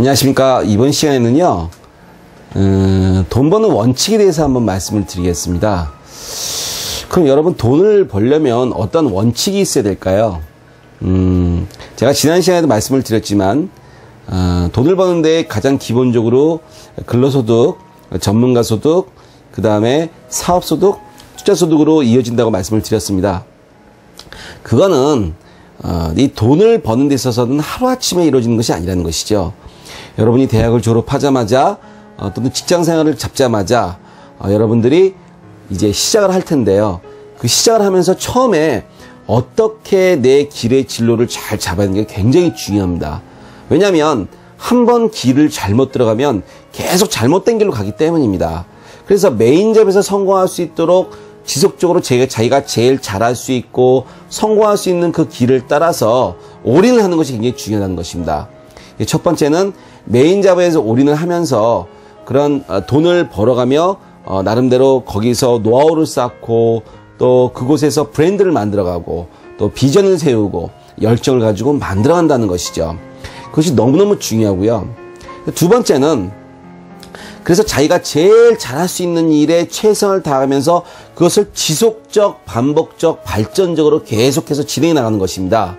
안녕하십니까. 이번 시간에는요, 돈 버는 원칙에 대해서 한번 말씀을 드리겠습니다. 그럼 여러분, 돈을 벌려면 어떤 원칙이 있어야 될까요? 제가 지난 시간에도 말씀을 드렸지만, 돈을 버는데 가장 기본적으로 근로소득, 전문가소득, 그 다음에 사업소득, 투자소득으로 이어진다고 말씀을 드렸습니다. 그거는 이 돈을 버는 데 있어서는 하루아침에 이루어지는 것이 아니라는 것이죠. 여러분이 대학을 졸업하자마자 또는 직장생활을 잡자마자 여러분들이 이제 시작을 할 텐데요. 그 시작을 하면서 처음에 어떻게 내 길의 진로를 잘 잡아야 하는 게 굉장히 중요합니다. 왜냐하면 한 번 길을 잘못 들어가면 계속 잘못된 길로 가기 때문입니다. 그래서 메인잡에서 성공할 수 있도록 지속적으로 자기가 제일 잘할 수 있고 성공할 수 있는 그 길을 따라서 올인을 하는 것이 굉장히 중요하다는 것입니다. 첫 번째는 메인잡에서 올인을 하면서 그런 돈을 벌어가며 나름대로 거기서 노하우를 쌓고 또 그곳에서 브랜드를 만들어가고 또 비전을 세우고 열정을 가지고 만들어간다는 것이죠. 그것이 너무너무 중요하고요. 두 번째는 그래서 자기가 제일 잘할 수 있는 일에 최선을 다하면서 그것을 지속적, 반복적, 발전적으로 계속해서 진행해 나가는 것입니다.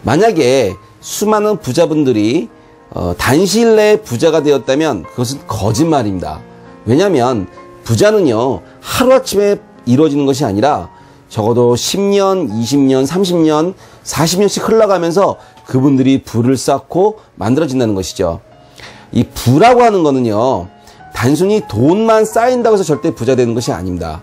만약에 수많은 부자분들이 단시일 내에 부자가 되었다면 그것은 거짓말입니다. 왜냐하면 부자는요, 하루아침에 이루어지는 것이 아니라 적어도 10년, 20년, 30년, 40년씩 흘러가면서 그분들이 부를 쌓고 만들어진다는 것이죠. 이 부라고 하는 거는요, 단순히 돈만 쌓인다고 해서 절대 부자 되는 것이 아닙니다.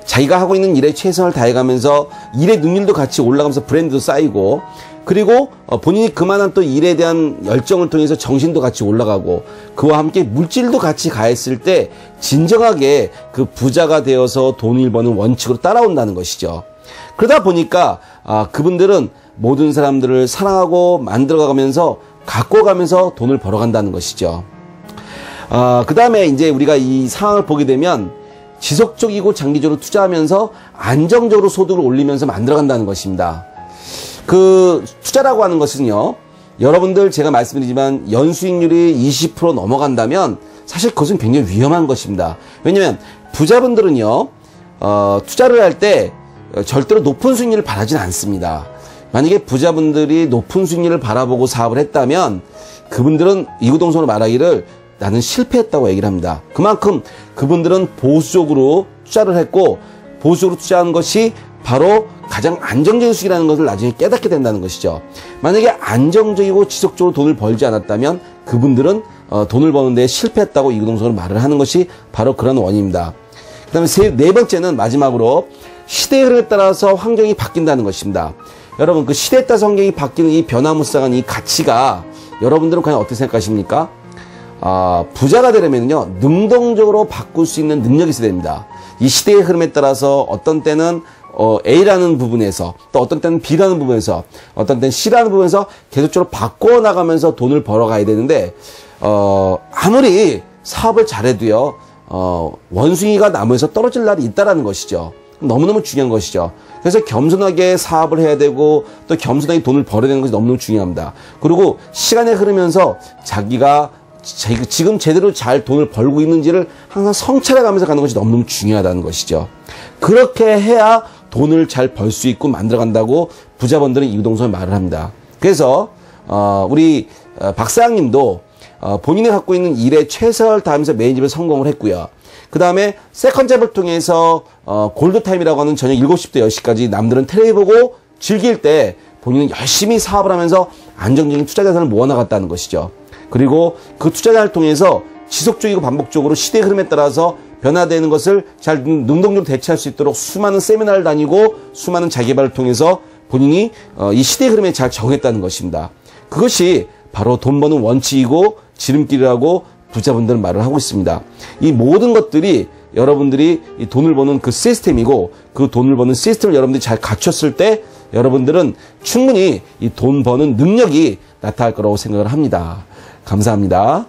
자기가 하고 있는 일에 최선을 다해가면서 일의 능률도 같이 올라가면서 브랜드도 쌓이고, 그리고 본인이 그만한 또 일에 대한 열정을 통해서 정신도 같이 올라가고, 그와 함께 물질도 같이 가했을 때 진정하게 그 부자가 되어서 돈을 버는 원칙으로 따라온다는 것이죠. 그러다 보니까 그분들은 모든 사람들을 사랑하고 만들어가면서 갖고 가면서 돈을 벌어간다는 것이죠. 그 다음에 이제 우리가 이 상황을 보게 되면 지속적이고 장기적으로 투자하면서 안정적으로 소득을 올리면서 만들어간다는 것입니다. 그 투자라고 하는 것은요, 여러분들 제가 말씀드리지만 연수익률이 20% 넘어간다면 사실 그것은 굉장히 위험한 것입니다. 왜냐하면 부자분들은요, 투자를 할 때 절대로 높은 수익률을 바라진 않습니다. 만약에 부자분들이 높은 수익률을 바라보고 사업을 했다면 그분들은 이구동성으로 말하기를 나는 실패했다고 얘기를 합니다. 그만큼 그분들은 보수적으로 투자를 했고 보수적으로 투자한 것이 바로 가장 안정적인 수익이라는 것을 나중에 깨닫게 된다는 것이죠. 만약에 안정적이고 지속적으로 돈을 벌지 않았다면 그분들은 돈을 버는 데 실패했다고 이구동성으로 말을 하는 것이 바로 그런 원인입니다. 그 다음에 네 번째는 마지막으로 시대의 흐름에 따라서 환경이 바뀐다는 것입니다. 여러분, 그 시대에 따라서 환경이 바뀌는 이 변화무쌍한 이 가치가 여러분들은 과연 어떻게 생각하십니까? 부자가 되려면요, 능동적으로 바꿀 수 있는 능력이 있어야 됩니다. 이 시대의 흐름에 따라서 어떤 때는 A라는 부분에서 또 어떤 때는 B라는 부분에서 어떤 때는 C라는 부분에서 계속적으로 바꿔나가면서 돈을 벌어가야 되는데 아무리 사업을 잘해도요, 원숭이가 나무에서 떨어질 날이 있다라는 것이죠. 너무너무 중요한 것이죠. 그래서 겸손하게 사업을 해야 되고 또 겸손하게 돈을 벌어야 되는 것이 너무너무 중요합니다. 그리고 시간이 흐르면서 자기가 지금 제대로 잘 돈을 벌고 있는지를 항상 성찰해가면서 가는 것이 너무너무 중요하다는 것이죠. 그렇게 해야 돈을 잘 벌 수 있고 만들어간다고 부자분들은 이구동성을 말을 합니다. 그래서 우리 박 사장님도 본인이 갖고 있는 일에 최선을 다하면서 메인잡에 성공을 했고요. 그 다음에 세컨잡을 통해서 골드타임이라고 하는 저녁 7시부터 10시까지 남들은 텔레비 보고 즐길 때 본인은 열심히 사업을 하면서 안정적인 투자 자산을 모아나갔다는 것이죠. 그리고 그 투자 자산을 통해서 지속적이고 반복적으로 시대의 흐름에 따라서 변화되는 것을 잘 능동적으로 대처할 수 있도록 수많은 세미나를 다니고 수많은 자기개발을 통해서 본인이 이 시대의 흐름에 잘 적응했다는 것입니다. 그것이 바로 돈 버는 원칙이고 지름길이라고 부자분들은 말을 하고 있습니다. 이 모든 것들이 여러분들이 이 돈을 버는 그 시스템이고 그 돈을 버는 시스템을 여러분들이 잘 갖췄을 때 여러분들은 충분히 이 돈 버는 능력이 나타날 거라고 생각을 합니다. 감사합니다.